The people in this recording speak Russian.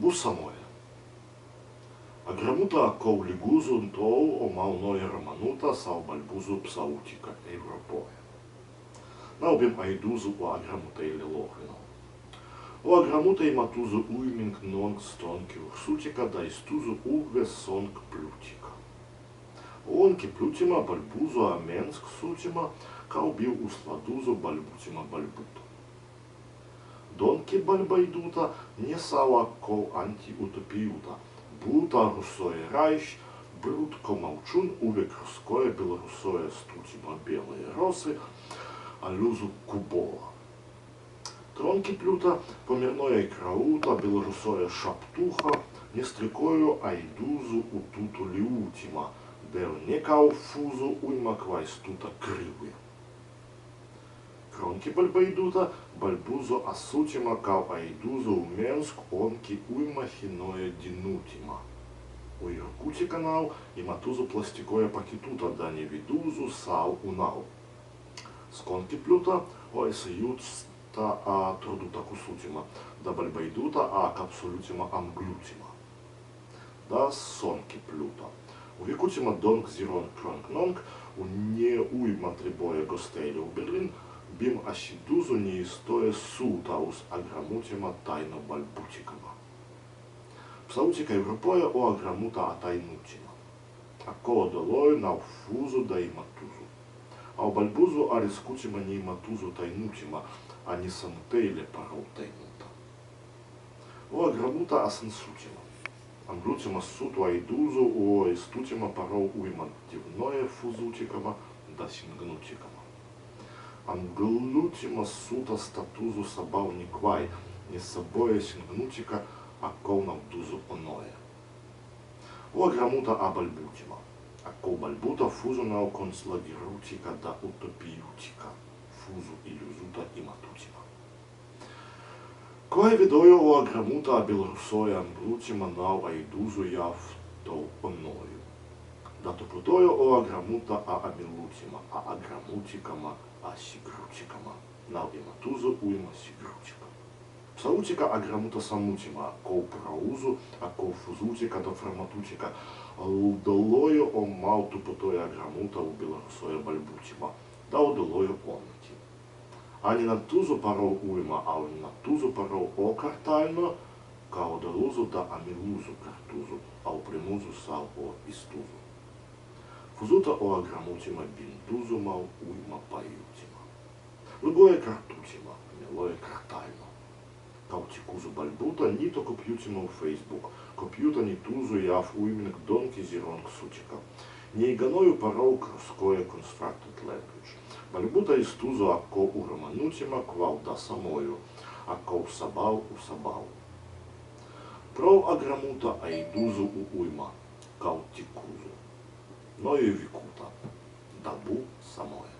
Bussamoja. Agrammuta kouliguzu tou omau noia ramanuta sau balbuzu psautica Europoja. Naubim aiduzu o agrammuteille lohvino. O agrammuta imatuzu uimink nonk stonki ursutica da istuzu uve sonk plutica. Onki plutima balbuzo amensk sutima kao bil usladuzo balbutima balbuto. Donki balbaiduta не сала ко антиутопиута. Бута русое райш, брутко молчун, увек руское белорусое стутима белые росы, а люзу кубола. Тронки плюта, помирное краута, белорусое шаптуха, не стрекою айдузу утуту лиутима, дел не кауфузу уйма квайстута кривые. Кронки бальбайдута, бальбузо асутима кау айдузо уменск онки уйма хиное динутима. У Иркути канал и матузу пластикоя пакетута да не видузу сау унау. Сконки плюта ой саютста а трудута кусутима, да бальбайдута а капсулютима амглютима. Да сонки плюта. У Викутима донг зирон кронг нонг, у не уйма трибоя гостейля у Берлин, бим асидузу не истоя сутаус аграмутима тайно бальбутикама. Псаутика Европоя о аграмута атайнутима. Ако долой на фузу да иматузу. А о бальбузу арискутима не иматузу тайнутима, а не сантейле парол тайнута. О аграмута асансутима. Амглутима суту айдузу о истутима парол уимативное фузутикама да сингнутикама. Амглутима сута статузу сабау никвай, не собоя сингнутика, а колнам дузу оное. О аграмута абальбутима, а кол бальбута фузу нау концлагерутика да утопиютика, фузу илюзута иматутима. Кое видою о аграмута абелрусоя амглутима нау айдузу яв тол оною. Дато прудою о аграмута а амилутима, а аграмутикама а сигрутикама, нау иматузу уйма сигрутика. Псаутика аграмута самутима, кол праузу, а кол фузутика да фарматутика, удалою о малту потоя аграмута у белорусоя бальбутима, да удалою оннати. А не на тузу парол уйма, а на тузу парол о картально, ка удалузу да амилузу картузу, а у примузу сал о истузу. Фузута о аграмутима биндузу мал уйма паютима. Лугое картутима, милое картально. Каутикузу бальбута нито копютима у Фейсбук, копюта ни тузу яв уйминг донки зиронг сутика. Не иганою парол круское constructed language. Бальбута из тузу ако у романутима квал да самою, ако у сабал у сабал. Про аграмута айдузу у уйма, каутикузу. Но и викута, дабу самое.